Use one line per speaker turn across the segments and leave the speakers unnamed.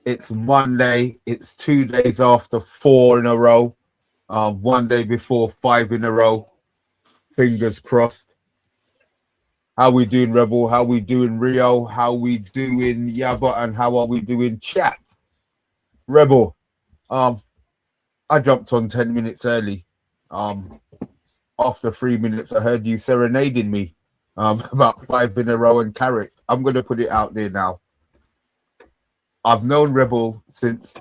It's Monday. It's 2 days after 4 in a row. One day before 5 in a row. Fingers crossed. How we doing, Rebel? How we doing, Rio? How we doing, Yaba? And how are we doing, chat? Rebel. I jumped on 10 minutes early. After 3 minutes, I heard you serenading me. About 5 in a row and Carrick. I'm gonna put it out there now. I've known Rebel since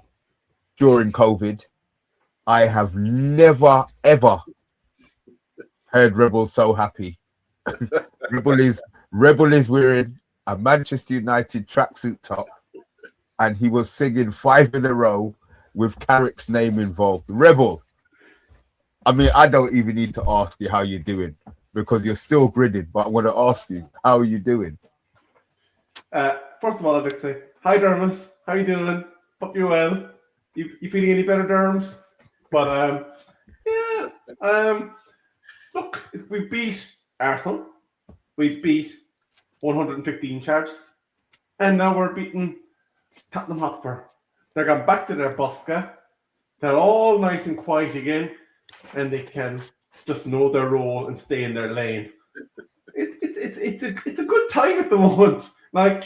during COVID. I have never ever heard Rebel so happy. Rebel is wearing a Manchester United tracksuit top, and he was singing 5 in a row with Carrick's name involved. Rebel. I mean, I don't even need to ask you how you're doing because you're still grinning, but I want to ask you, how are you doing?
First of all, I'd like to say, hi, Dermot. How you doing? Hope you're well. You feeling any better, Derms? But, look, we beat Arsenal. We beat 115 charges. And now we're beating Tottenham Hotspur. They're going back to their Bosca. They're all nice and quiet again. And they can just know their role and stay in their lane. It's a good time at the moment. Like,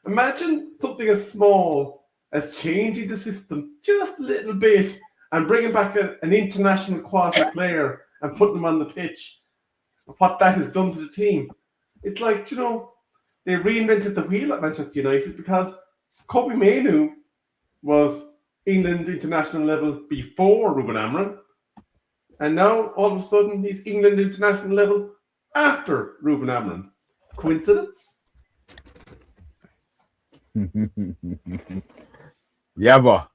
imagine something as small as changing the system just a little bit and bringing back an international quality player and putting them on the pitch. What that has done to the team. It's like, they reinvented the wheel at Manchester United because Kobe Mainoo was England international level before Ruben Amorim. And now, all of a sudden, he's England international level after Ruben Amorim. Coincidence?
Yava,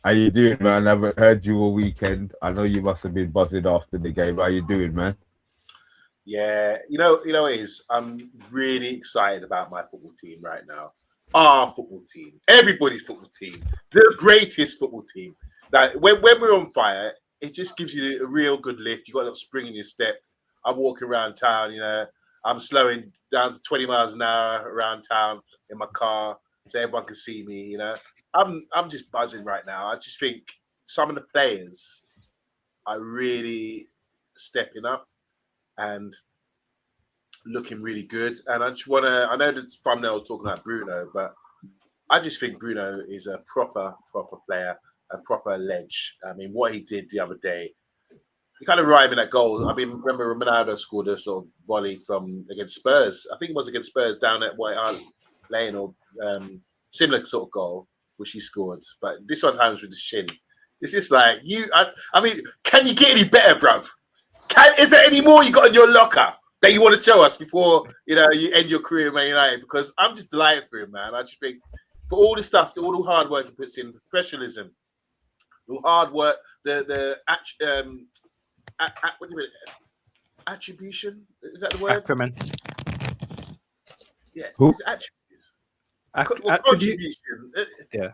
how you doing, man? I haven't heard you all weekend. I know you must have been buzzing after the game. How you doing, man?
Yeah, it is. I'm really excited about my football team right now. Our football team, everybody's football team, the greatest football team. Like when we're on fire, it just gives you a real good lift. You got a little spring in your step. I'm walking around town, I'm slowing down to 20 miles an hour around town in my car so everyone can see me, I'm just buzzing right now. I just think some of the players are really stepping up and looking really good. And I just I know the thumbnail was talking about Bruno, but I just think Bruno is a proper player. A proper ledge. I mean, what he did the other day, he kind of rhyming that goal. I mean, remember Ronaldo scored a sort of volley from against Spurs. I think it was against Spurs down at White Hart Lane or similar sort of goal, which he scored. But this one times with the shin. It's just like I mean, can you get any better, bruv? Is there any more you got in your locker that you want to show us before you end your career at Man United? Because I'm just delighted for him, man. I just think for all the stuff, all the hard work he puts in, professionalism. The hard work, what do you mean? Attribution? Is that the word?
Ackerman.
Yeah.
Who?
Contribution.
Yeah.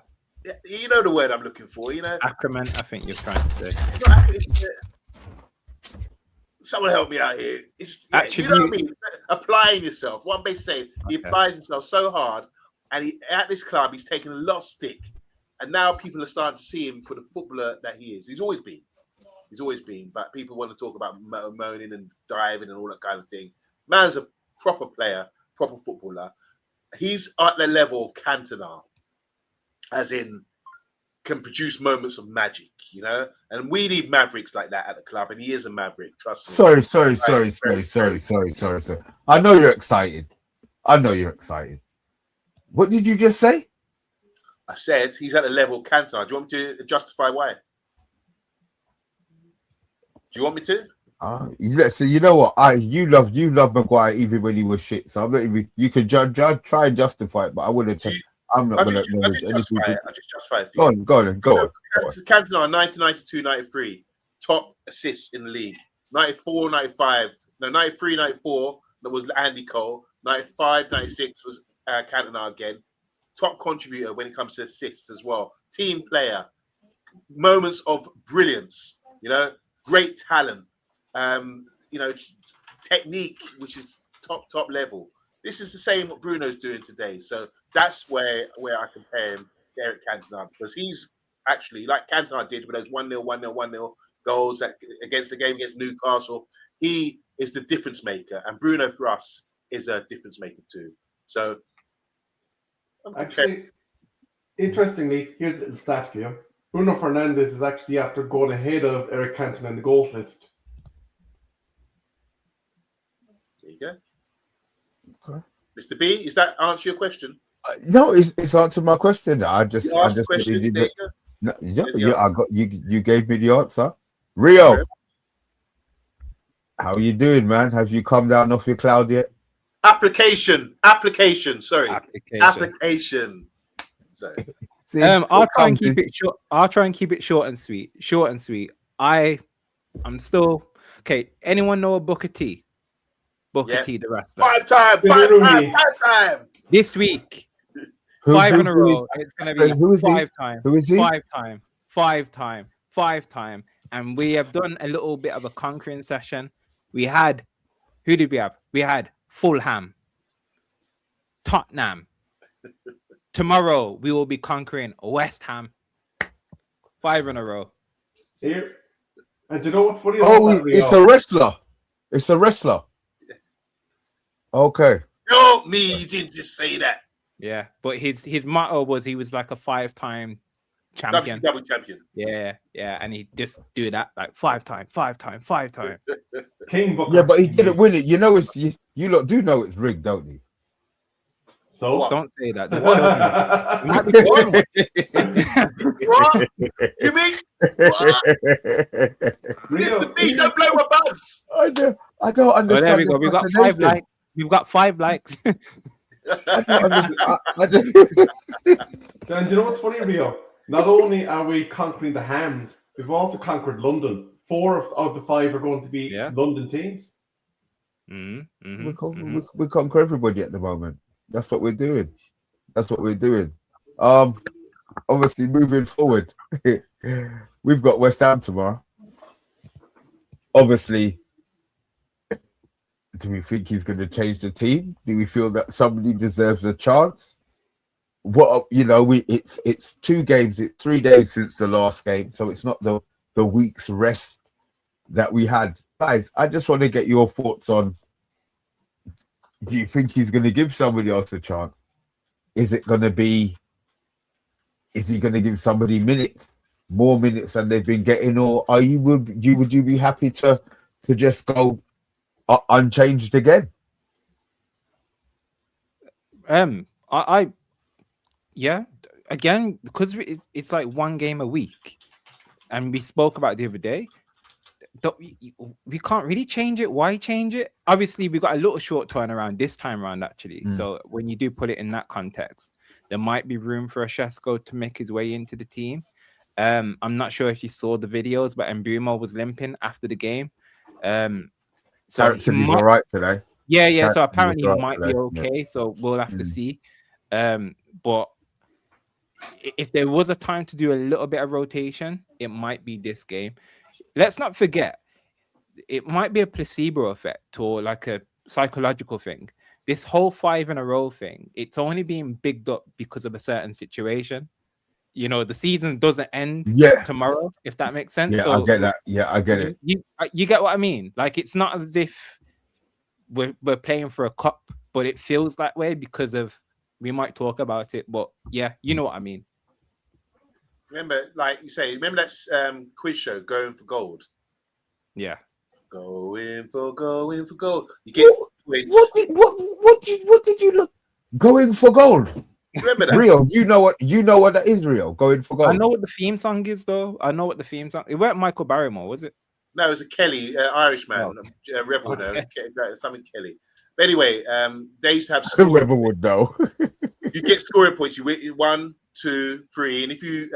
You know the word I'm looking for,
Ackerman, I think you're trying to say.
Someone help me out here. You know what I mean? Applying yourself. What I'm basically saying, he applies himself so hard, and at this club, he's taken a lot of stick. And now people are starting to see him for the footballer that he is. He's always been. But people want to talk about moaning and diving and all that kind of thing. Man's a proper player, proper footballer. He's at the level of Cantona, as in can produce moments of magic, And we need mavericks like that at the club, and he is a maverick. Trust me.
Sorry. I know you're excited. What did you just say?
I said he's at the level of Cantona. Do you want me to justify why? Do you want me to?
So you know what? You love Maguire even when he was shit. So I'm not even. You can try and justify it, but I wouldn't. I'm not going to acknowledge anything.
I just justify it.
Go on.
Cantona, 1992, 93, top assists in the league. 94, 95, no, 93, 94. That was Andy Cole. 95, 96 was Cantona again. Top contributor when it comes to assists as well. Team player, moments of brilliance, great talent, technique, which is top level. This is the same what Bruno's doing today. So that's where I compare him. Eric Cantona because he's actually like Cantona did with those 1-0, 1-0, 1-0 goals against the game against Newcastle. He is the difference maker, and Bruno for us is a difference maker too. So,
actually, interestingly, here's a little stat for you. Bruno Fernandes is actually after going ahead of Eric Cantona in the goals list.
there you go.
Okay.
Mr. B, is that answer your question?
No, it's answered my question. I just
You asked the question.
really
There
did
you go.
no,
There's the
yeah, I
answer.
got you gave me the answer. Rio,
Okay.
how are you doing, man? Have you come down off your cloud yet?
Application. Sorry. Application. Sorry.
See,
I'll
it
try and
comes
keep
in-
it short. I'll try and keep it short and sweet. Short and sweet. I'm still okay. Anyone know a Booker T? Booker
Yeah.
T, the wrestler.
Five time.
This week,
who-
5
who-
in a
who is-
row. It's gonna be
who is he?
5 time.
Who is he?
5 time. 5 time. 5 time. And we have done a little bit of a conquering session. We had who did we have? We had Fulham, Tottenham. Tomorrow we will be conquering West Ham. 5 in a row.
Here. And do you know what's funny?
Oh,
about that,
it's
Rio?
a wrestler. It's a wrestler. Okay.
No, me, you didn't just say that.
Yeah, but his motto was he was like a 5-time champion.
WCW champion.
Yeah, and he just do that like 5 time.
King Booker.
Yeah, but he didn't win it. You know, it's you lot do know it's rigged, don't you?
So
What?
Don't say that. Just joking. It might be joking.
What? You mean? What?
Rio,
Mr. B, don't blow my buzz.
I don't
Oh, there
understand.
we go.
the
We've got 5
fascination.
likes. We've got 5 likes.
I don't understand. I don't-
and do you know what's funny, Rio? Not only are we conquering the Hams, we've also conquered London. 4 of the 5 are going to be
Yeah.
London teams.
we conquer everybody at the moment. That's what we're doing. Obviously, moving forward, we've got West Ham tomorrow. Obviously, do we think he's going to change the team? Do we feel that somebody deserves a chance? What it's 2 games. It's 3 days since the last game, so it's not the week's rest that we had. Guys, I just want to get your thoughts on. Do you think he's going to give somebody else a chance? Is he going to give somebody more minutes than they've been getting, or would you be happy to just go unchanged again?
Yeah, again, because it's like 1 game a week, and we spoke about it the other day. We can't really change it. Why change it? Obviously, we got a little short turnaround this time around, actually. So when you do put it in that context, there might be room for a Shesko to make his way into the team. I'm not sure if you saw the videos, but Mbeumo was limping after the game. So
Ericsson is all right today.
Yeah. So apparently
right
he might be
today,
okay. So we'll have to see. But if there was a time to do a little bit of rotation, it might be this game. Let's not forget, it might be a placebo effect or like a psychological thing. This whole 5 in a row thing, it's only being bigged up because of a certain situation. The season doesn't end tomorrow, if that makes sense.
Yeah,
So
I get that. Yeah, I get it.
You get what I mean? Like, it's not as if we're playing for a cup, but it feels that way because of, we might talk about it, but yeah, you know what I mean.
Remember, like you say, that quiz show, Going for Gold?
Yeah.
Going for gold. You get points.
What did you look? Going for gold.
Remember that?
Rio, you know what that is, Rio. Going for gold.
I know what the theme song is, though. It weren't Michael Barrymore, was it?
No, it was a Kelly, Irishman, Rebel.
Okay.
No, something Kelly. But anyway, they used to have
Whoever would know.
You get scoring points. You win 1, 2, 3, and if you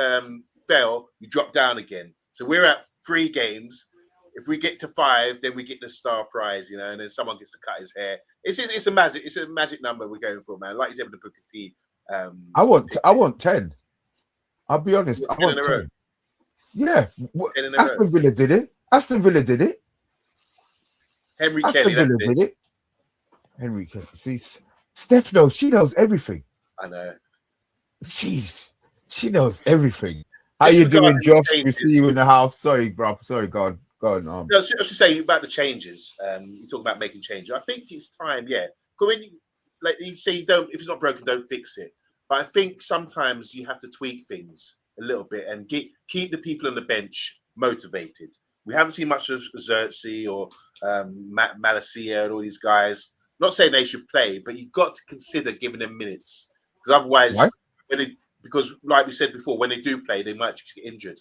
fail, you drop down again. So we're at 3 games. If we get to 5, then we get the star prize, and then someone gets to cut his hair. It's a magic number we're going for, man. Like you said with the Booker T.
I want 10. I'll be honest. I
10
want
in a row.
10. Yeah,
10 in a row.
Aston Villa did it.
Henry
Aston
Kelly,
Villa
that's
did it. Henry Kelly. See, Steph knows. She knows everything.
I know.
Jeez, She knows everything. How you
Disregarding
doing, Josh?
the
We see
changes.
you in the house. Sorry, bro. Sorry, go on.
No, I was just saying about the changes. You talk about making changes. I think it's time, yeah. Because when you, like you say, you don't, if it's not broken, don't fix it. But I think sometimes you have to tweak things a little bit and keep the people on the bench motivated. We haven't seen much of Xerxes or Malacia and all these guys. Not saying they should play, but you've got to consider giving them minutes. Because otherwise,
Right.
because like we said before, when they do play, they might just get injured.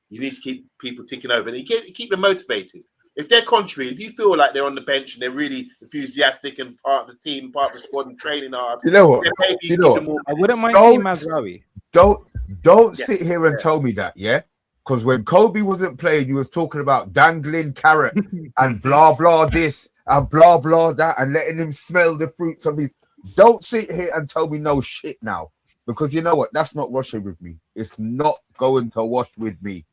You need to keep people ticking over and you keep them motivated. If they're contributing, if you feel like they're on the bench and they're really enthusiastic and part of the team, part of the squad and training hard,
You know what?
then maybe
You know
give them more
I wouldn't mind
Don't-
seeing Mazraoui.
Don't
Yeah,
sit here and tell me that, yeah? Because when Kobe wasn't playing, you was talking about dangling carrot and blah blah this and blah blah that and letting him smell the fruits of his. Don't sit here and tell me no shit now, because you know what? That's not rushing with me. It's not going to wash with me.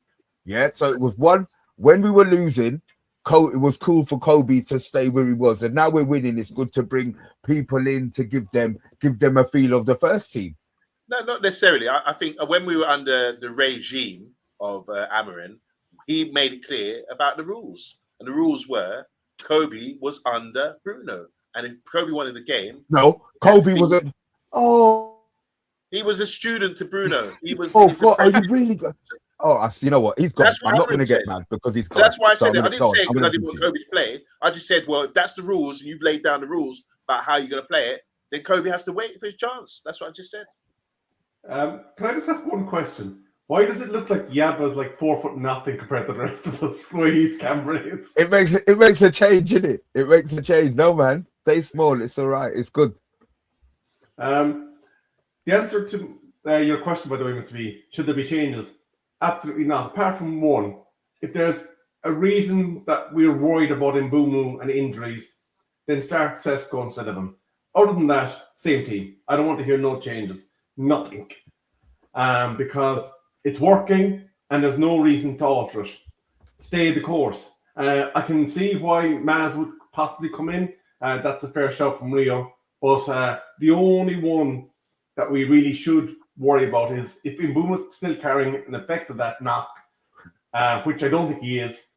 Yeah. So it was one when we were losing. It was cool for Kobe to stay where he was, and now we're winning. It's good to bring people in to give them a feel of the first team.
No, not necessarily. I think when we were under the regime of Amarin, he made it clear about the rules. And the rules were Kobe was under Bruno. And if Kobe wanted the game,
No, Kobe wasn't. Oh,
he was a student to Bruno. He was.
oh
he's a
God, are
friend.
you really? Oh, I see. You know what? He's gone.
That's what
I'm not going to
Amarin
get
said.
mad because he's
So
gone.
that's why I
So
said
I'm
it. I
gonna
didn't
go
say
on.
it
I'm
because I
gonna
didn't want
continue.
Kobe to play. I just said, well, if that's the rules and you've laid down the rules about how you're going to play it, then Kobe has to wait for his chance. That's what I just said.
Can I just ask one question? Why does it look like Yabba's like 4'0" compared to the rest of us? The way his camera is.
It makes a change in it. It makes a change. No man, stay small. It's all right. It's good.
The answer to your question, by the way, Mr. B, should there be changes? Absolutely not. Apart from one, if there's a reason that we're worried about Mbumu and injuries, then start Sesko instead of him. Other than that, same team. I don't want to hear no changes. Nothing. Because it's working and there's no reason to alter it. Stay the course. I can see why Maz would possibly come in. That's a fair shout from Rio. But the only one that we really should worry about is if Mbuma's still carrying an effect of that knock, which I don't think he is,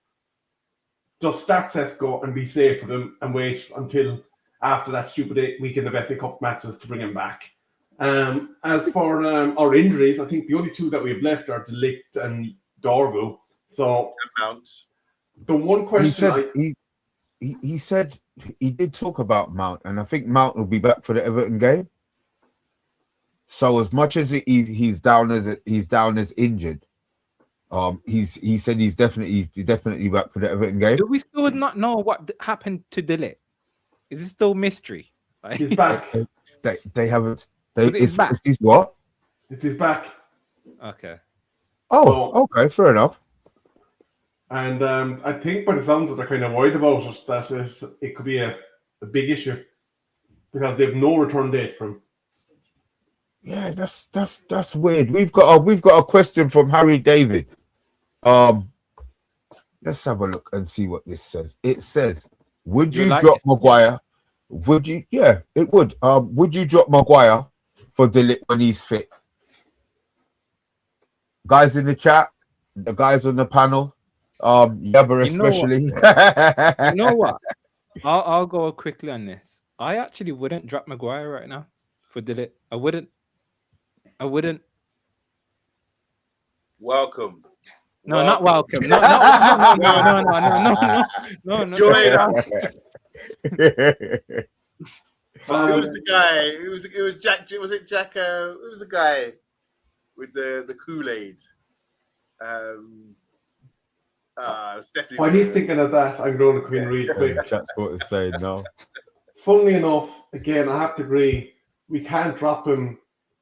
just start Sesko and be safe for them and wait until after that stupid weekend of FA Cup matches to bring him back. As for our injuries, I think the only two that we have left are Delict and Dorgu. So
Mount.
the one
He
question
said he said he did talk about Mount, and I think Mount will be back for the Everton game. So as much as he's down as injured, he said he's definitely back for the Everton game.
Do we still not know what happened to Delete? Is it still mystery? Like,
he's back.
They haven't.
It's back.
It's what?
It's his back.
okay.
Oh, okay, fair enough.
And I think by the sounds of it, they're kind of worried about it, that it could be a big issue because they have no return date from him.
Yeah, that's weird. We've got a question from Harry David. Let's have a look and see what this says. It says, "Would
You
you
like
drop
it?
Maguire? Would you? Yeah, it would. Would you drop Maguire for Delict when he's fit?" Guys in the chat, the guys on the panel, Yabba especially.
You know what? I'll go quickly on this. I actually wouldn't drop Maguire right now for Delete. I wouldn't.
Welcome.
No, not welcome. No.
Join us.
Um,
Who was the guy? It was Jack. Was it Jack? Who was the guy with the Kool-Aid? It's definitely.
While he's thinking of that, I'm going to come in really quick.
Chat's what is saying no.
Funnily enough, again, I have to agree, we can't drop him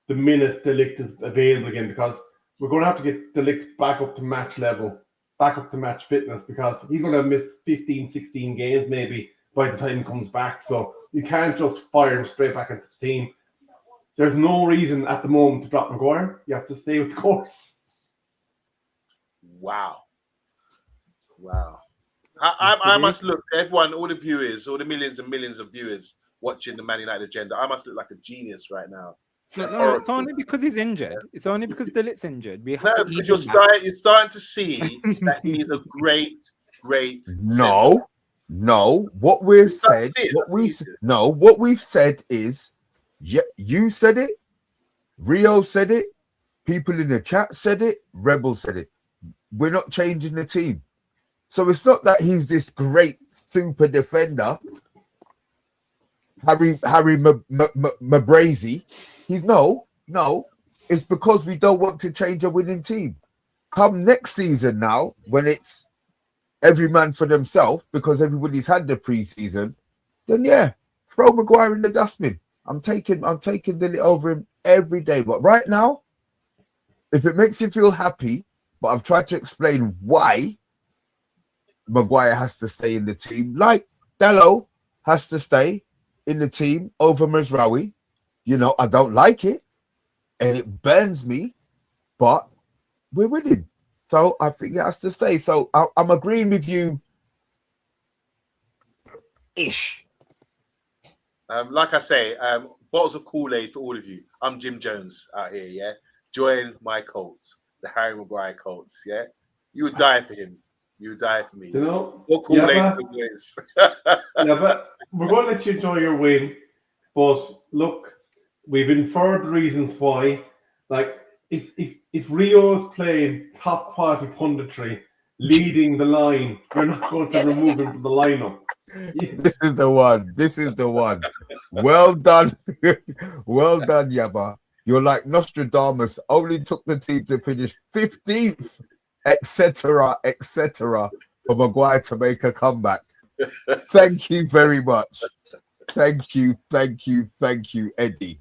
the minute Delict is available again because we're going to have to get Delict back up to match level, back up to match fitness because he's going to miss 15, 16 games maybe by the time he comes back. So you can't just fire him straight back into the team. There's no reason at the moment to drop Maguire. You have to stay with the course.
Wow. I must look to everyone, all the viewers, all the millions and millions of viewers watching the Man United agenda. I must look like a genius right now
No, it's only because he's injured. It's only because Dilit's injured. We have
No,
to
because
eat
you're
him back.
starting to see that he's a great
No, no. What we've said, what we've said is, yeah, you said it, Rio said it, people in the chat said it, Rebel said it. We're not changing the team. So it's not that he's this great super defender, Harry Mabrazy. He's no. It's because we don't want to change a winning team. Come next season now, when it's every man for themselves, because everybody's had the preseason, then yeah, throw Maguire in the dustbin. I'm taking Dilly over him every day. But right now, if it makes you feel happy, but I've tried to explain why Maguire has to stay in the team, like Dallo has to stay in the team over Mazraoui. You know, I don't like it, and it burns me, but we're winning. So I think it has to stay. So I'm agreeing with you. Ish.
Like I say, bottles of Kool-Aid for all of you. I'm Jim Jones out here, yeah? Join my cult, the Harry Maguire cult, yeah? You would die for him. You would die for me.
You know?
What Kool-Aid
Yeah,
for boys?
but we're going to let you enjoy your win. But look, we've inferred reasons why. Like, if Rio is playing top quality punditry, leading the line, we're not going to remove him from the lineup.
This is the one. This is the one. Well done. Well done, Yaba. You're like Nostradamus. Only took the team to finish 15th, etc., for Maguire to make a comeback. Thank you very much. Thank you, Eddie.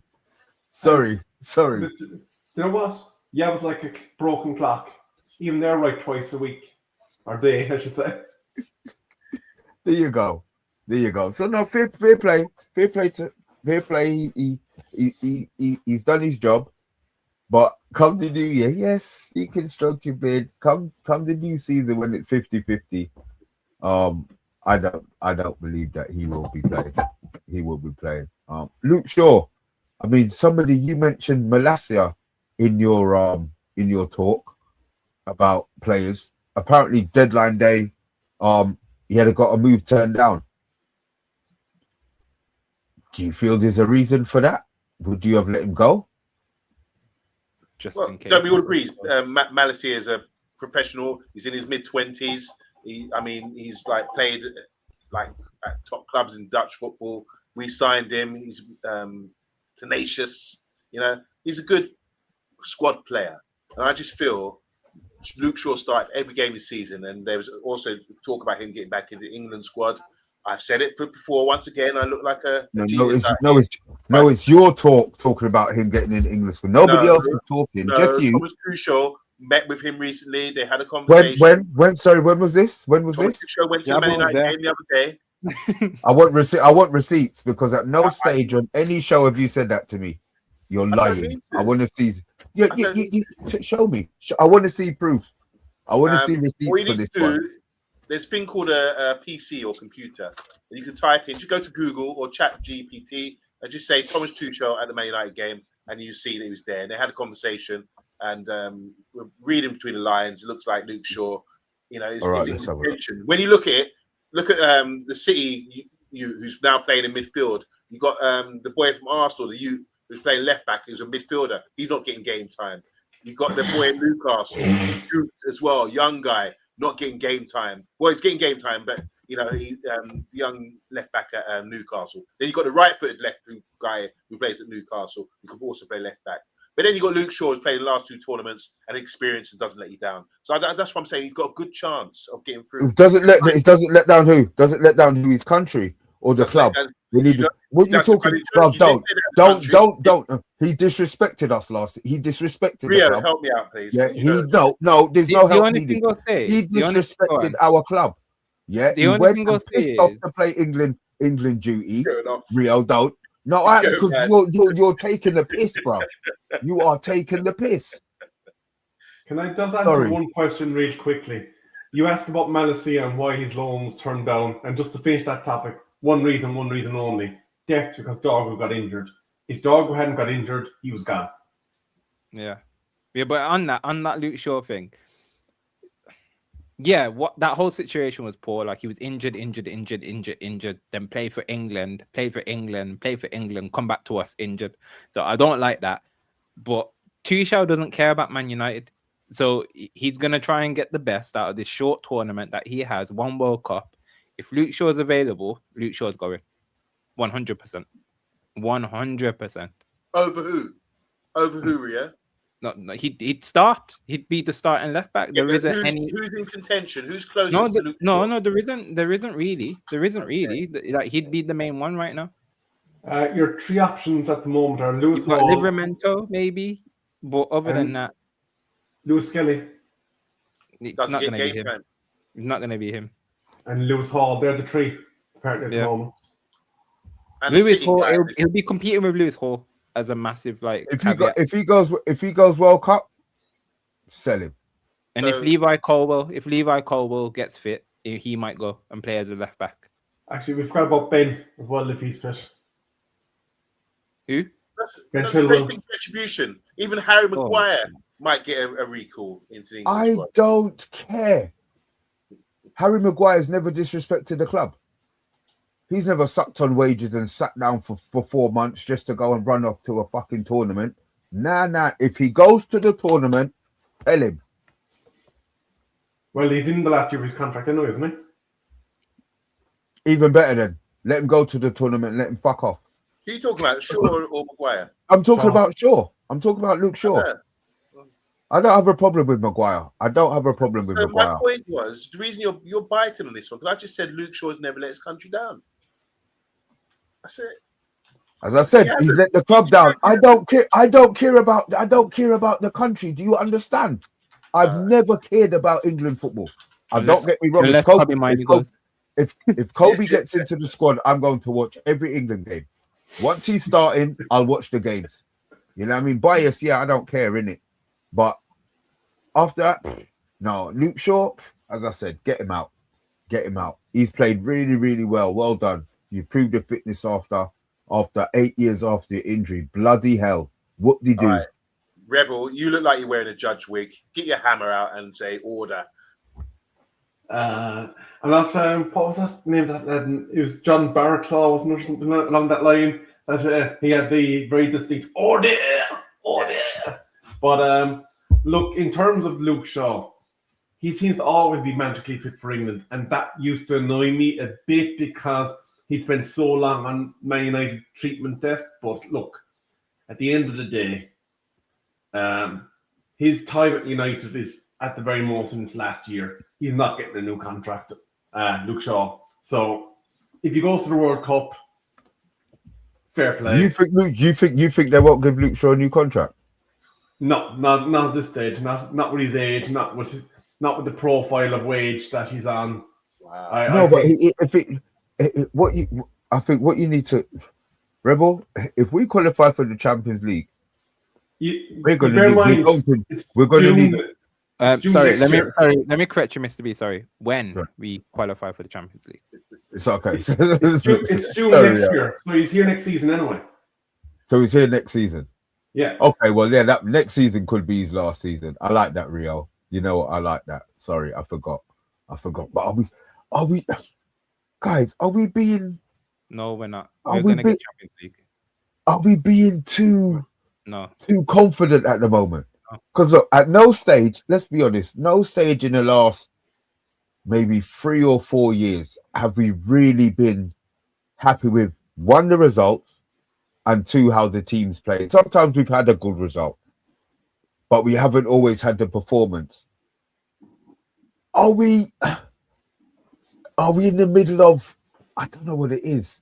Sorry.
You know what? Yeah, it was like a broken clock. Even they're right twice a week. Or day, I should say.
There you go. So no, fair play. He's done his job. But come the new year, yes, you can stroke your beard. Come the new season when it's 50-50. I don't believe that he will be playing. Luke Shaw. I mean, somebody you mentioned Malasia in your talk about players. Apparently, deadline day, he had got a move turned down. Do you feel there's a reason for that? Would you have let him go?
Just
Well,
in case.
don't we all agree? Malacia is a professional. He's in his mid-20s. He's like played like at top clubs in Dutch football. We signed him. He's tenacious. You know, he's a good squad player. And I just feel Luke Shaw started every game this season, and there was also talk about him getting back into the England squad. I've said it before. Once again, I look like a genius.
It's your talking about him getting in English. Nobody else is talking. Just you.
Thomas Tuchel met with him recently. They had a conversation.
When was this?
Thomas Tuchel went to the Man United game the other day.
I want receipts because at no stage on any show have you said that to me. You're lying. I want to see. Show me. I want to see proof. I want to see receipts for this one.
There's a thing called a PC or computer. And you can type in, just go to Google or Chat GPT and just say Thomas Tuchel at the Man United game, and you see that he was there. And they had a conversation, and we're reading between the lines. It looks like Luke Shaw, you know, is intention. When you look at the City, who's now playing in midfield. You got the boy from Arsenal, the youth who's playing left back, who's a midfielder. He's not getting game time. You got the boy in Newcastle as well, young guy. Not getting game time. Well, he's getting game time, but you know, he the young left back at Newcastle. Then you got the right-footed left guy who plays at Newcastle. He could also play left back. But then you got Luke Shaw, who's played the last two tournaments and experience and doesn't let you down. So that's what I'm saying. He's got a good chance of getting through.
Doesn't let down who? Doesn't let down who? His country or the club? What are you talking about? Don't. He disrespected us last. He disrespected
Rio,
the club.
help me out, please.
Yeah, there's no help needed. He disrespected our club. Yeah, he went and pissed off to play England duty. Rio, don't. No, because you're taking the piss, bro. You are taking the piss.
Can I just answer one question real quickly? You asked about Malacia and why his loan was turned down, and just to finish that topic, one reason only. Depth, because Dorgo got injured. If Doggo hadn't got injured, he was gone.
Yeah. But on that Luke Shaw thing, yeah, what that whole situation was poor. Like he was injured, then play for England, come back to us injured. So I don't like that. But Tuchel doesn't care about Man United. So he's gonna try and get the best out of this short tournament that he has, one World Cup. If Luke Shaw is available, Luke Shaw's going 100%. 100%.
Over who? Over who, Ria?
No, he'd start. He'd be the starting left back. There isn't any.
Who's in contention? Who's closest to Luke Shaw?
No. There isn't really. Like he'd be the main one right now.
Your three options at the moment are Lewis
You've got
Hall,
Livramento, maybe, but other than that,
Lewis Skelly,
it's
Doesn't
not
get
going to be
game
him.
time.
It's not going to be him.
and Lewis Hall. They're the three apparently at the moment.
And the
Lewis
City
Hall,
guy
he'll be competing with Lewis Hall as a massive like.
If
caveat.
he goes World Cup, sell him.
And
So-
if Levi Colwell gets fit, he might go and play as a left back.
Actually, we forgot about Ben as well if he's fit.
Who?
Ben
That's a great
Chilwell.
big contribution. Even Harry Maguire might get a recall into the English
I
squad.
don't care. Harry Maguire's never disrespected the club. He's never sucked on wages and sat down for 4 months just to go and run off to a fucking tournament. Nah. If he goes to the tournament, tell him.
Well, he's in the last year of his contract anyway, isn't he?
Even better then. Let him go to the tournament. Let him fuck off.
Who are you talking about, Shaw or Maguire?
I'm talking
Shaw.
about Shaw. I'm talking about Luke Shaw.
Yeah.
I don't have a problem with Maguire. I don't have a problem with
So my
Maguire.
point was, the reason you're biting on this one, because I just said Luke Shaw's never let his country down. That's it.
As I said, he let the club down. I don't care. I don't care about the country. Do you understand? I've never cared about England football. Don't get me wrong.
Unless Kobe Miney goes.
If Kobe gets into the squad, I'm going to watch every England game. Once he's starting, I'll watch the games. You know what I mean? Bias, yeah, I don't care, innit? But after that, no. Luke Shaw, as I said, get him out. Get him out. He's played really, really well. Well done. You proved the fitness after 8 years after your injury. Bloody hell. What did he do?
All right. Rebel, you look like you're wearing a judge wig. Get your hammer out and say order.
And also, what was that name? It was John Barraclaw, wasn't it, or something along that line? That he had the very distinct order. But look, in terms of Luke Shaw, he seems to always be magically fit for England, and that used to annoy me a bit because he'd spent so long on Man United treatment desk. But look, at the end of the day, his time at United is at the very most in his last year. He's not getting a new contract, Luke Shaw. So if he goes to the World Cup, fair play.
You think they won't give Luke Shaw a new contract?
No, not at this stage. Not with his age. Not with the profile of wage that he's on.
Wow.
I think what you need to, Rebel, if we qualify for the Champions League, we're going to need.
Sorry, let me correct you, Mr. B. Sorry, when we qualify for the Champions League.
It's okay.
It's June next year, so he's here next season anyway.
So he's here next season.
Yeah.
Okay. Well, yeah. That next season could be his last season. I like that, Rio. You know what? I like that. Sorry, I forgot. But are we, guys? Are we being?
No, we're not.
Are
We're
we
gonna get Champions League.
Are we being too
No.
confident at the moment? Because look, at no stage, let's be honest, no stage in the last maybe 3 or 4 years have we really been happy with, one, the results, and two, how the teams played. Sometimes we've had a good result, but we haven't always had the performance. Are we in the middle of, I don't know what it is,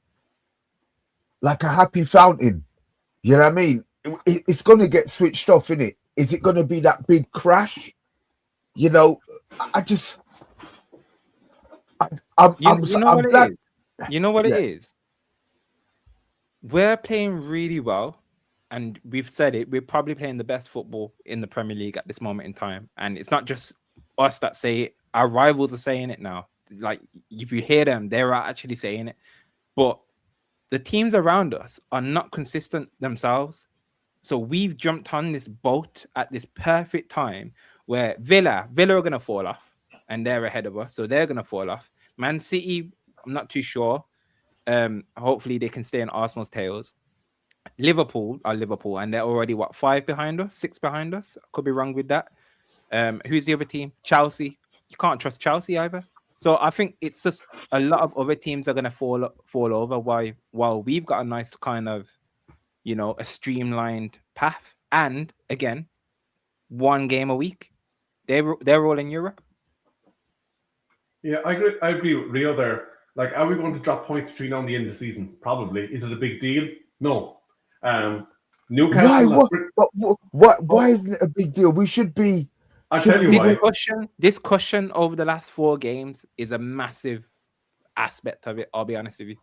like a happy fountain? You know what I mean? It's going to get switched off, innit? Is it going to be that big crash? You know,
You know what it is? We're playing really well, and we've said it. We're probably playing the best football in the Premier League at this moment in time. And it's not just us that say it. Our rivals are saying it now. Like, if you hear them, they're actually saying it. But the teams around us are not consistent themselves. So we've jumped on this boat at this perfect time where Villa are going to fall off and they're ahead of us. So they're going to fall off. Man City, I'm not too sure. Hopefully they can stay on Arsenal's tails. Liverpool are Liverpool and they're already, 5 behind us, 6 behind us. Could be wrong with that. Who's the other team? Chelsea. You can't trust Chelsea either. So I think it's just a lot of other teams are going to fall over while we've got a nice kind of, a streamlined path. And again, 1 game a week. They're all in Europe.
Yeah, I agree with Rio there. Like, are we going to drop points between now and the end of the season? Probably. Is it a big deal? No. Newcastle.
Why isn't it a big deal? We should be.
I'll tell you why.
This cushion over the last 4 games is a massive aspect of it. I'll be honest with you.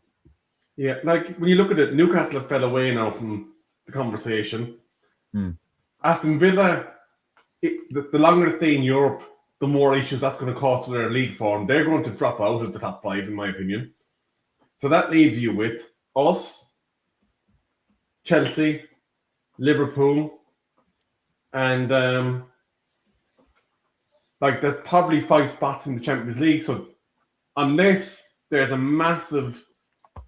Yeah, like when you look at it, Newcastle have fell away now from the conversation. Aston Villa, the longer they stay in Europe, the more issues that's going to cause to their league form. They're going to drop out of the top 5, in my opinion. So that leaves you with us, Chelsea, Liverpool, and there's probably 5 spots in the Champions League. So unless there's a massive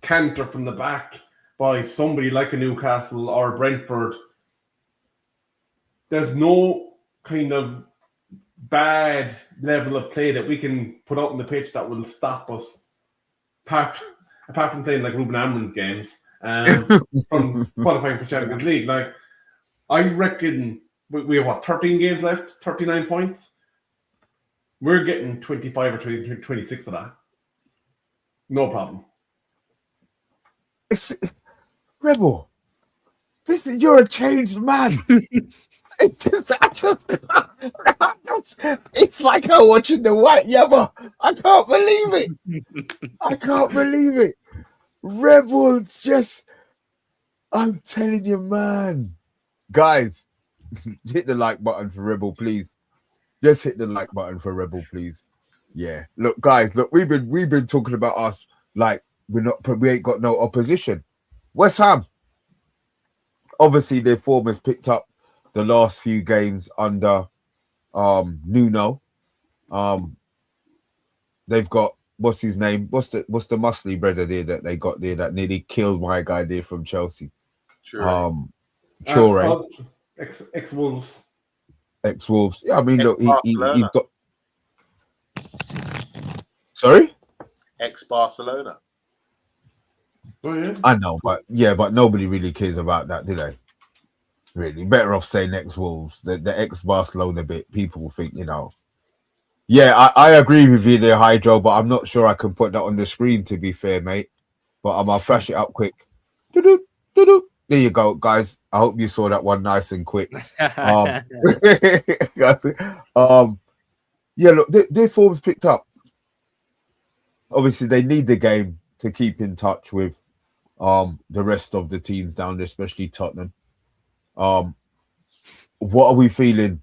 canter from the back by somebody like a Newcastle or Brentford, there's no kind of bad level of play that we can put out on the pitch that will stop us, apart from playing like Ruben Amorim's games, from qualifying for Champions League. Like, I reckon we have 13 games left, 39 points. We're getting 25 or 26 of that. No problem.
Rebel, you're a changed man. It's like I'm watching the White Yabba. I can't believe it. Rebels I'm telling you, man. Guys, hit the like button for Rebel, please. Just hit the like button for Rebel, please. Yeah. Look, guys, we've been talking about us like we ain't got no opposition. West Ham, obviously their form has picked up the last few games under Nuno. They've got what's his name? What's the muscly brother there that they got there that nearly killed my guy there from Chelsea? Traore.
Ex-Wolves.
Ex-Wolves. Yeah, I mean, look, he's got. Sorry.
Ex-Barcelona.
Oh yeah.
I know, but nobody really cares about that, do they? Really, better off saying ex-Wolves. The ex-Barcelona bit, people think, Yeah, I agree with you there, Hydro, but I'm not sure I can put that on the screen, to be fair, mate. But I'll flash it up quick. Doo-doo, doo-doo. There you go, guys. I hope you saw that one nice and quick. Yeah, look, their form's picked up. Obviously, they need the game to keep in touch with the rest of the teams down there, especially Tottenham. What are we feeling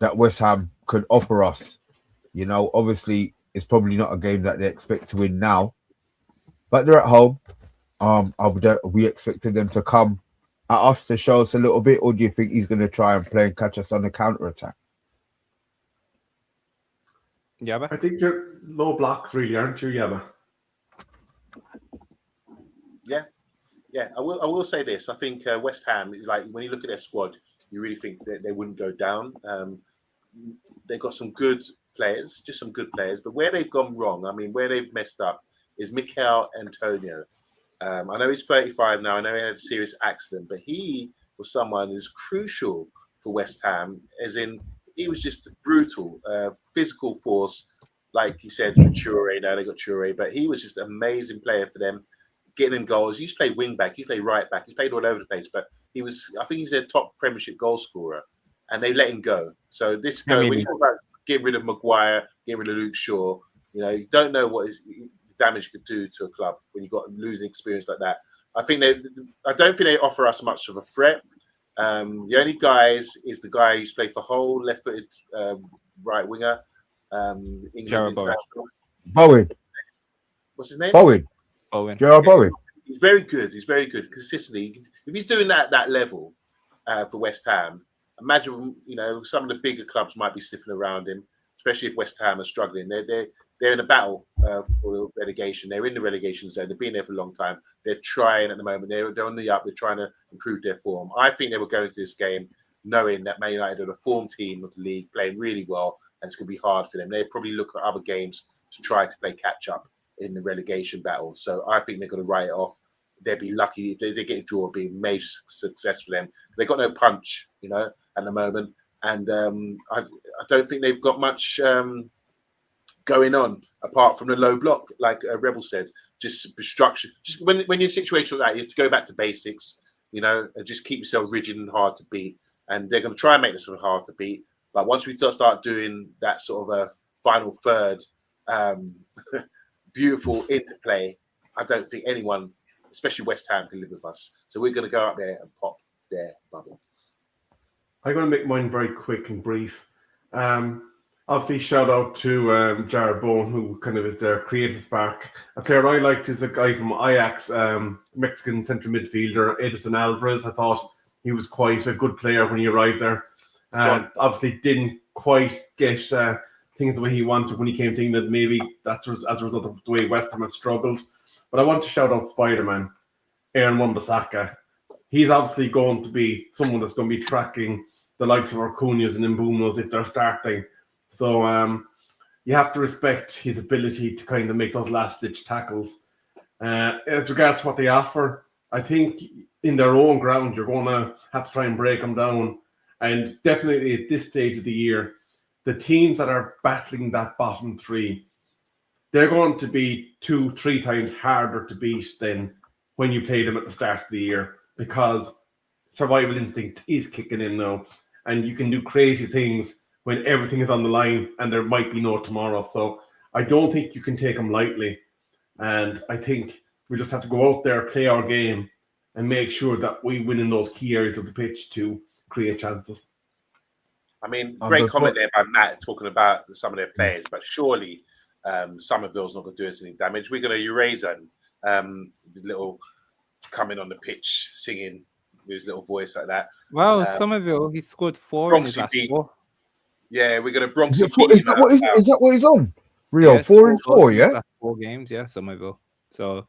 that West Ham could offer us? Obviously, it's probably not a game that they expect to win now, but they're at home. Are we expecting them to come at us to show us a little bit, or do you think he's going to try and play and catch us on the counter attack?
Yabba, I think you're low blocks, really, aren't you, Yabba?
Yeah. I will say this. I think West Ham, like when you look at their squad, you really think that they wouldn't go down. They've got some good players, just some good players. But where they've gone wrong, I mean, where they've messed up is Mikel Antonio. I know he's 35 now. I know he had a serious accident, but he was someone who's crucial for West Ham, as in he was just brutal, physical force, like you said, for Traore. Now they got Traore, but he was just an amazing player for them, getting in goals. He used to play wing back, he played right back, he's played all over the place, but I think he's their top Premiership goal scorer, and they let him go. So when you talk about getting rid of Maguire, getting rid of Luke Shaw, you don't know what damage could do to a club when you've got losing experience like that. I don't think they offer us much of a threat. The only guys is the guy who's played for Hull, left-footed right winger, England international.
Bowen.
What's his name?
Bowen. Gerard Bowen.
He's very good. He's very good consistently. If he's doing that at that level for West Ham, imagine some of the bigger clubs might be sniffing around him, especially if West Ham are struggling. They're in a battle for relegation. They're in the relegation zone. They've been there for a long time. They're trying at the moment. They're on the up. They're trying to improve their form. I think they were going to this game knowing that Man United are the form team of the league, playing really well, and it's going to be hard for them. They probably look at other games to try to play catch up in the relegation battle. So I think they're going to write it off. They'd be lucky if they get a draw, it'd be a major success for them. They've got no punch, at the moment. And I don't think they've got much going on apart from the low block, like Rebel said. Just structure. Just when you're in a situation like that, you have to go back to basics, and just keep yourself rigid and hard to beat. And they're going to try and make this one hard to beat. But once we start doing that sort of a final third, beautiful interplay, I don't think anyone, especially West Ham, can live with us. So we're going to go up there and pop their bubble.
I'm going to make mine very quick and brief. Obviously, shout out to Jared Bowen, who kind of is their creative spark. A player I liked is a guy from Ajax, Mexican central midfielder, Edison Alvarez. I thought he was quite a good player when he arrived there. Obviously, didn't quite get things the way he wanted when he came to England. Maybe that's as a result of the way West Ham have struggled. But I want to shout out Spider-Man, Aaron Wan-Bissaka. He's obviously going to be someone that's going to be tracking the likes of Arcunias and Mbumos if they're starting. So you have to respect his ability to kind of make those last-ditch tackles. As regards to what they offer, I think in their own ground, you're going to have to try and break them down. And definitely at this stage of the year, the teams that are battling that bottom three, they're going to be 2-3 times harder to beat than when you play them at the start of the year, because survival instinct is kicking in now, and you can do crazy things when everything is on the line and there might be no tomorrow. So I don't think you can take them lightly, and I think we just have to go out there, play our game, and make sure that we win in those key areas of the pitch to create chances.
I mean, great comment there by Matt talking about some of their players, but surely Somerville's not going to do us any damage. We're going to erase them. Little coming on the pitch, singing with his little voice like that.
Well, Somerville, he scored 4 in his last 4.
Yeah, we're going to Bronx.
Is that what he's on? Rio, 4 and 4, yeah?
4 games, yeah, Somerville. So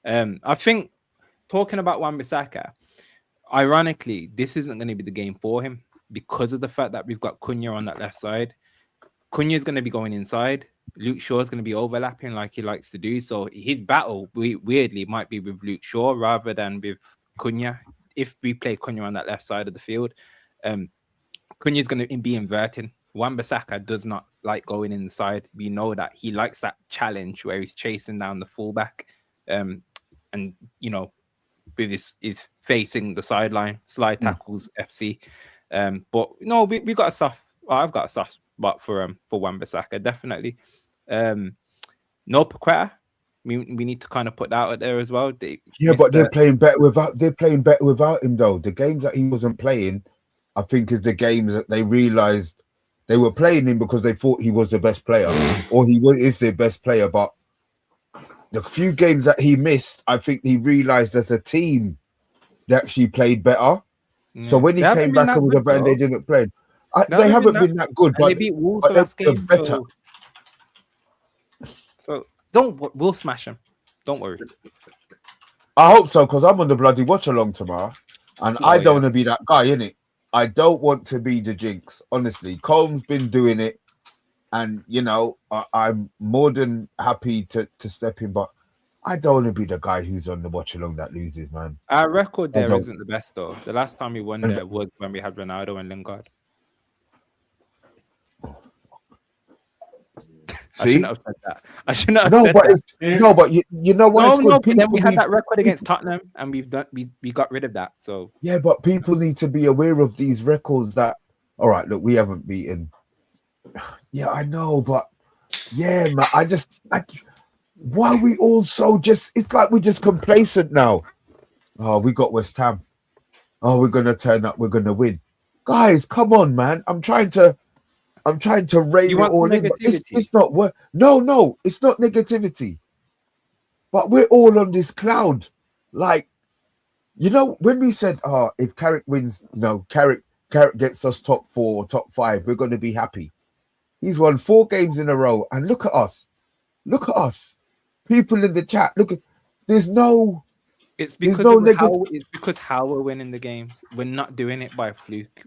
I think, talking about Wan-Bissaka, ironically, this isn't going to be the game for him because of the fact that we've got Cunha on that left side. Cunha is going to be going inside. Luke Shaw is going to be overlapping like he likes to do. So his battle, weirdly, might be with Luke Shaw rather than with Cunha. If we play Cunha on that left side of the field, Cunha is going to be inverting. Wan-Bissaka does not like going inside. We know that he likes that challenge where he's chasing down the fullback, and with his facing the sideline, slide tackles, FC. But no, we got a soft. Well, I've got a soft spot for Wan-Bissaka, definitely. No Paqueta. We need to kind of put that out there as well.
They're playing better without him though. The games that he wasn't playing, I think, is the games that they realized they were playing him because they thought he was the best player, or is the best player. But the few games that he missed, I think he realized as a team they actually played better. Yeah. So when he came back and was a van, they didn't play. They haven't been that good, but
they beat Wolves last game. Better. So we'll smash them. Don't worry.
I hope so, because I'm on the bloody watch along tomorrow, and I don't want to be that guy, innit? I don't want to be the jinx. Honestly, Cole's been doing it, and I'm more than happy to step in, but I don't want to be the guy who's on the watch along that loses, man.
Our record there isn't the best though. The last time we won there was when we had Ronaldo and Lingard.
See?
I shouldn't have said that.
But you know what?
No, but then we had that record against Tottenham, and we got rid of that. So
yeah, but people need to be aware of these records. That all right? Look, we haven't beaten. Yeah, I know, but yeah, man, why are we all so just? It's like we're just complacent now. Oh, we got West Ham. Oh, we're gonna turn up. We're gonna win, guys. Come on, man. I'm trying to rein it all in. It's not work. No, it's not negativity. But we're all on this cloud. Like, when we said, if Carrick wins, Carrick gets us top 4, top 5, we're going to be happy. He's won 4 games in a row, and look at us. Look at us. People in the chat, look at. There's no.
It's because
no
it's because how we're winning the games. We're not doing it by fluke.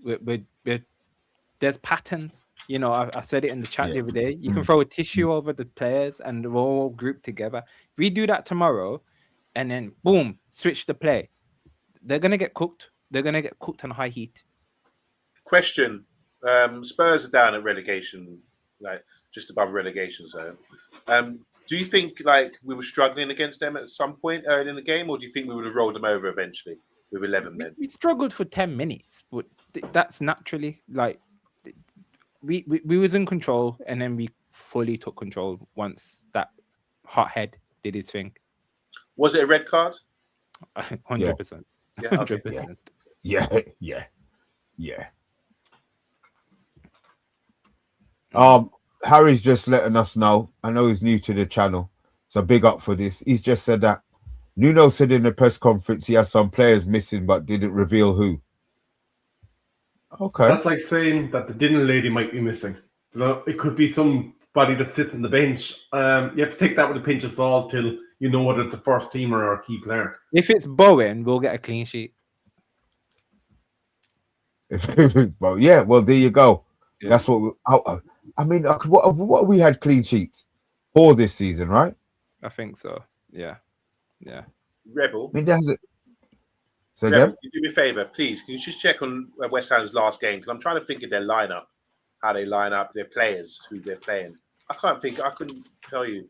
There's patterns. I said it in the chat the other day. You can throw a tissue over the players, and we're all grouped together. If we do that tomorrow, and then boom, switch the play, they're gonna get cooked. They're gonna get cooked on high heat.
Question: Spurs are down at relegation, like just above relegation zone. Do you think like we were struggling against them at some point early in the game, or do you think we would have rolled them over eventually with 11 men?
We struggled for 10 minutes, but that's naturally like we was in control, and then we fully took control once that hothead did his thing.
Was it a red card?
100%.
Yeah,
100%.
Yeah. Harry's just letting us know. I know he's new to the channel, so big up for this. He's just said that Nuno said in the press conference he has some players missing, but didn't reveal who. Okay.
That's like saying that the dinner lady might be missing. It could be somebody that sits on the bench. You have to take that with a pinch of salt till you know whether it's a first teamer or a key player.
If it's Bowen, we'll get a clean sheet.
Well, there you go.
Yeah.
That's what what we had clean sheets for this season, right?
I think so. Yeah.
Rebel.
I mean, that's it. So
Rebel, can you do me a favour, please? Can you just check on West Ham's last game? Because I'm trying to think of their lineup, how they line up, their players, who they're playing. I couldn't tell you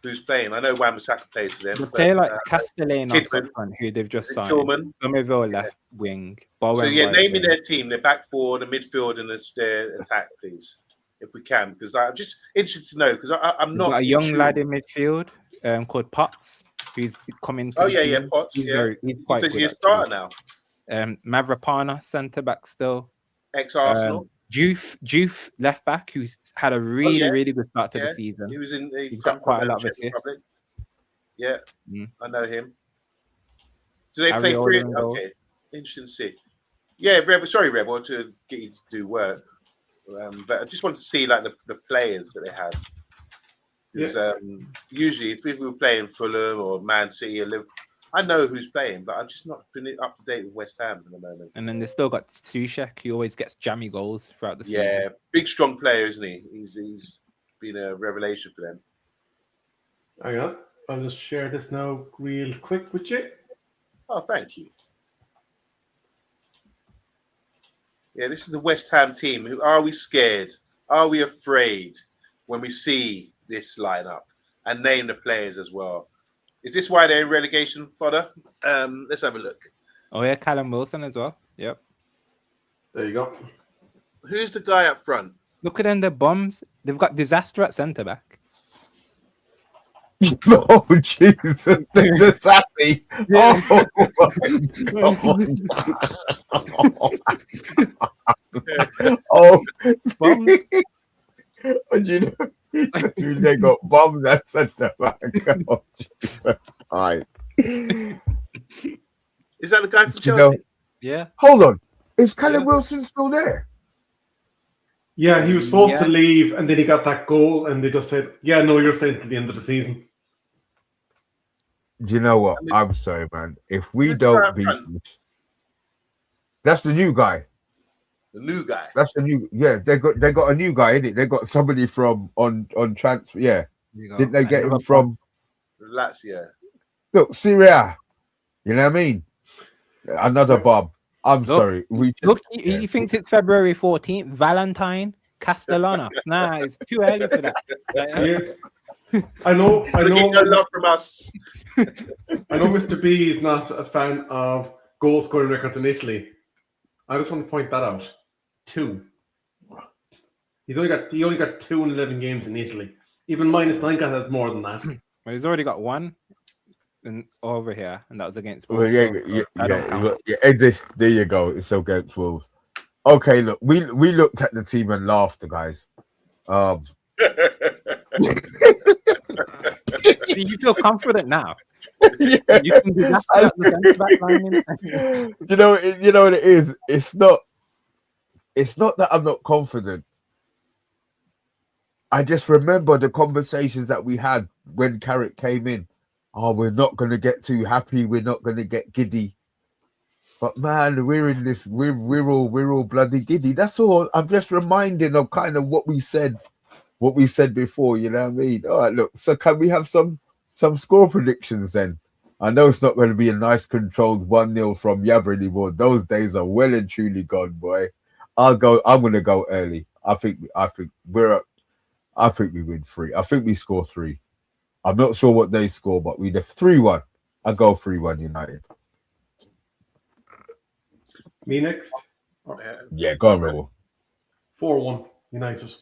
who's playing. I know Wan-Bissaka plays for them.
They play like Castellane or
Kidman,
someone who they've just signed.
Tillman.
Somerville left wing. Bowen
So
right
name me
wing.
their team, their back four, the midfield, and their attack, please, if we can, because I'm just interested to know. Because I'm
We've
not
got a young
sure.
lad in midfield called Potts, who's coming.
Oh yeah, Potts.
He's
Does
quite good.
he a starter now?
Mavrapana centre back still.
Ex-Arsenal.
Juve left back, who's had a really good start to the season.
He was in.
He's got quite a lot of
Czech
assists.
Republic. Yeah, I know him. Do they
Harry
play three?
Oldham goal.
Okay, interesting to see. Yeah, Rebel. Sorry, Rebel, to get you to do work, but I just wanted to see like the players that they had. Because usually, if we were playing Fulham or Man City or Liverpool, I know who's playing, but I've just not been up to date with West Ham at the moment.
And then they still got Sushek, who always gets jammy goals throughout the season.
Yeah, big strong player, isn't he? He's been a revelation for them.
Hang on. I'll just share this now real quick with you.
Oh, thank you. Yeah, this is the West Ham team. Are we scared? Are we afraid when we see this lineup? And name the players as well. Is this why they're in relegation fodder? Let's have a look.
Oh yeah, Callum Wilson as well. Yep.
There you go.
Who's the guy up front?
Look at them, the bums. They've got disaster at centre back.
Oh Jesus, the sassy. Oh my God. Oh, they got bombs at centre back. Oh, Jesus. All right.
Is that the guy from Chelsea?
Yeah.
Hold on. Is Callum Wilson still there?
Yeah, he was supposed to leave, and then he got that goal, and they just said, "Yeah, no, you're staying till the end of the season."
Do you know what? I'm sorry, man. If we don't beat, that's the new guy.
The new guy.
That's the new. Yeah, they got a new guy in it. They got somebody from on transfer. Yeah, didn't they get him from
Lazio?
Look, Syria. You know what I mean? Another Bob. I'm sorry.
He thinks it's February 14th. Valentine Castellana. Nah, it's too early for that.
I know.
No love from us.
I know Mr. B is not a fan of goal scoring records in Italy. I just want to point that out. 2. He only got 2 in 11 games in Italy. Even -9 has more than that.
Well, he's already got 1 over here, and that was against
Wolves.
Well,
there you go. It's against Wolves. Okay, look, we looked at the team and laughed, guys.
Do you feel confident now?
Yeah.
You can do that at the centre back line.
You know what it is. It's not that I'm not confident. I just remember the conversations that we had when Carrick came in. Oh, we're not going to get too happy. We're not going to get giddy. But man, we're in this. We're all bloody giddy. That's all. I'm just reminding of kind of what we said before. You know what I mean? All right, look. So can we have some score predictions then? I know it's not going to be a nice controlled 1-0 from Yabba anymore. Those days are well and truly gone, boy. I'm going to go early. I think we win 3. I think we score 3. I'm not sure what they score, but we 3-1. I go 3-1 United.
Me next.
Yeah, go on, Rebel.
4-1 United.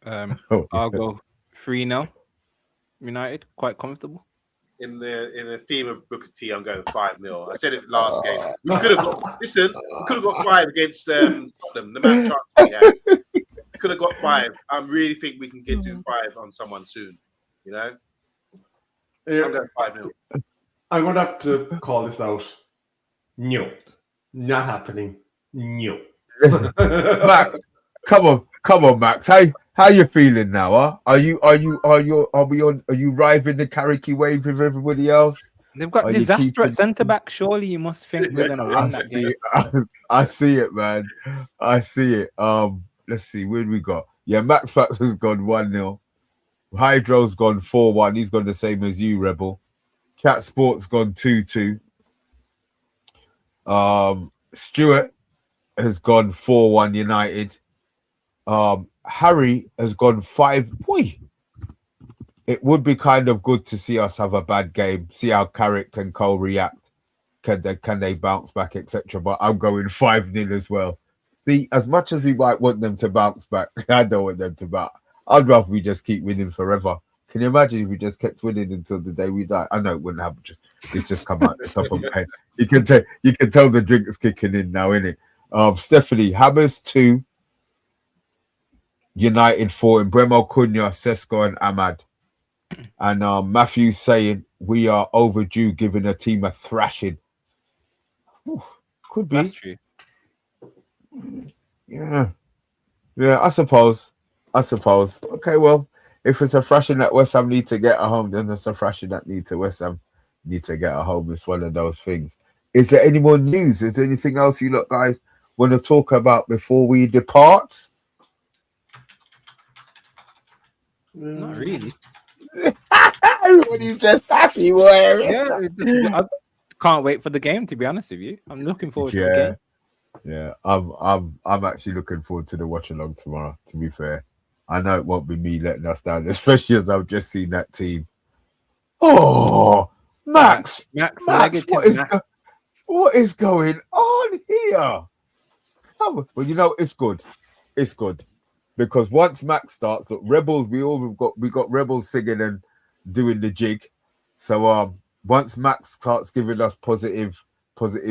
I'll go 3-0 United. Quite comfortable.
In the theme of Booker T, I'm going 5-0. I said it last game. We could have got 5 against Tottenham. The match we had. We could have got 5. I really think we can do 5 on someone soon. You know, I'm going 5-0.
I'm going to have to call this out. No, not happening. No.
Listen, Max, come on, Max. How you feeling now? Huh? Are you riding the Carricky wave with everybody else?
They've got disaster at centre back. Surely you must think we're going to win that game.
I see it, man. I see it. Let's see. Where we got? Yeah, Max Fax has gone 1-0. Hydro's gone 4-1. He's gone the same as you, Rebel. Chat Sport's gone 2-2. Stuart has gone 4-1 United. Harry has gone 5. Boy, it would be kind of good to see us have a bad game. See how Carrick and Cole react. Can they bounce back, etc. But I'm going 5-0 as well. See, as much as we might want them to bounce back, I don't want them to bounce. I'd rather we just keep winning forever. Can you imagine if we just kept winning until the day we die? I know it wouldn't happen. It's just come out. Stuff on my head. You can tell the drink is kicking in now, innit? Stephanie, Hammers 2, United 4, in Bremo, Cunha, Sesko, and Ahmad. And Matthew saying we are overdue giving a team a thrashing. Ooh, could be.
That's true.
Yeah, I suppose. Okay, well, if it's a thrashing that West Ham need to get at home, then it's a thrashing that West Ham need to get at home. It's one of those things. Is there any more news? Is there anything else you lot guys want to talk about before we depart?
Not really.
Everybody's just happy.
Yeah, I can't wait for the game. To be honest with you, I'm looking forward to the game.
Yeah, I'm actually looking forward to the watch along tomorrow. To be fair, I know it won't be me letting us down, especially as I've just seen that team. Oh, Max, what is going on here? Come on. Well, you know it's good. It's good because once Max starts, look, Rebels, we got Rebels singing and doing the jig. So once Max starts giving us positive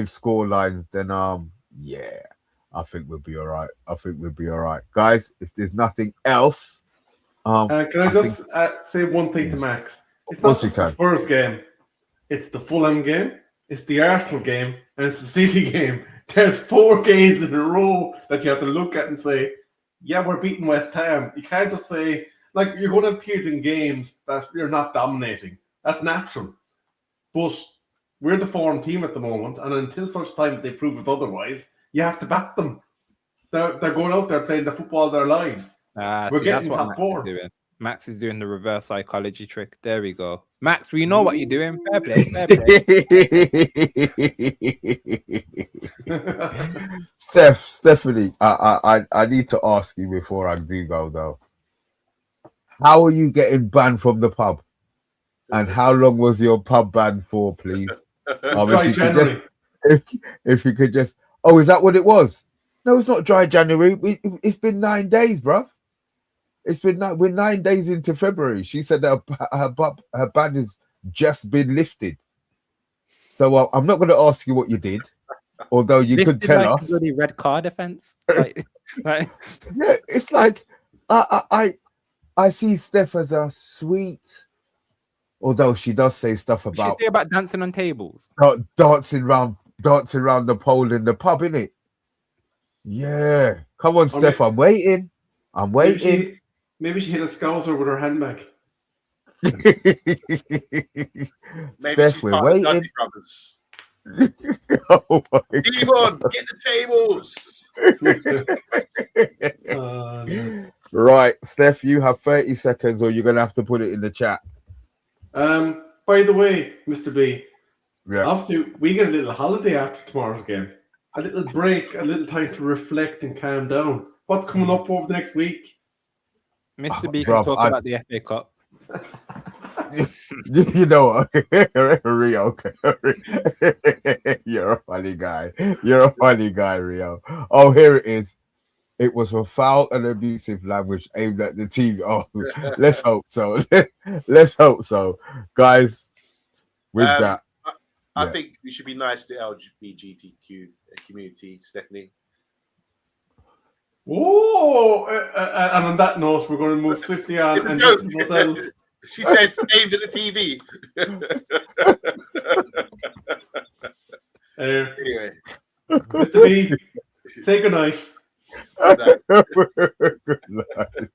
score lines, then yeah, I think we'll be all right. Guys, if there's nothing else,
can I just say one thing to Max? It's not just the Spurs game. It's the Fulham game, it's the Arsenal game, and it's the City game. There's 4 games in a row that you have to look at and say, yeah, we're beating West Ham. You can't just say, like, you're going to appear in games that you're not dominating. That's natural. But we're the foreign team at the moment, and until such time they prove us otherwise, you have to back them. They're going out there playing the football of their lives. We're getting top 4.
Max is doing the reverse psychology trick. There we go. Max, we know what you're doing. Fair play.
Stephanie, I need to ask you before I do go though. How are you getting banned from the pub? And how long was your pub ban for, please? If you could just, oh, is that what it was? No, it's not dry January. It's been 9 days, bruv. We're 9 days into February. She said that her ban has just been lifted. So I'm not going to ask you what you did, although you could tell us.
The red card offense. Right.
Yeah, it's like I see Steph as a sweet, Although she does say stuff
What she
about
say about dancing on tables?
dancing around the pole in the pub, innit? Yeah. Come on,
Or
Steph. I'm waiting. I'm
Maybe
waiting.
maybe she hit a scouser with her handbag.
Maybe
Steph,
she's
we're
part of the
waiting.
Dudley Brothers.
Oh my
Demon, get the tables.
No.
Right, Steph, you have 30 seconds, or you're gonna have to put it in the chat.
By the way, Mr. B,
Yeah.
obviously we get a little holiday after tomorrow's game. A little break, a little time to reflect and calm down. What's coming up over the next week?
Mr. B
Bruv,
can talk about the FA Cup.
You know what? Rio. You're a funny guy. You're a funny guy, Rio. Oh, here it is. It was for foul and abusive language aimed at the team. Oh, let's hope so. Let's hope so. Guys, with that.
I
yeah.
think we should be nice to the LGBTQ community, Stephanie.
Whoa! And on that note, we're going to move swiftly on.
It's a
And
joke.
just what else?
She said aimed at the TV. Anyway.
Mr. B, say goodnight.
Good night.
Good night.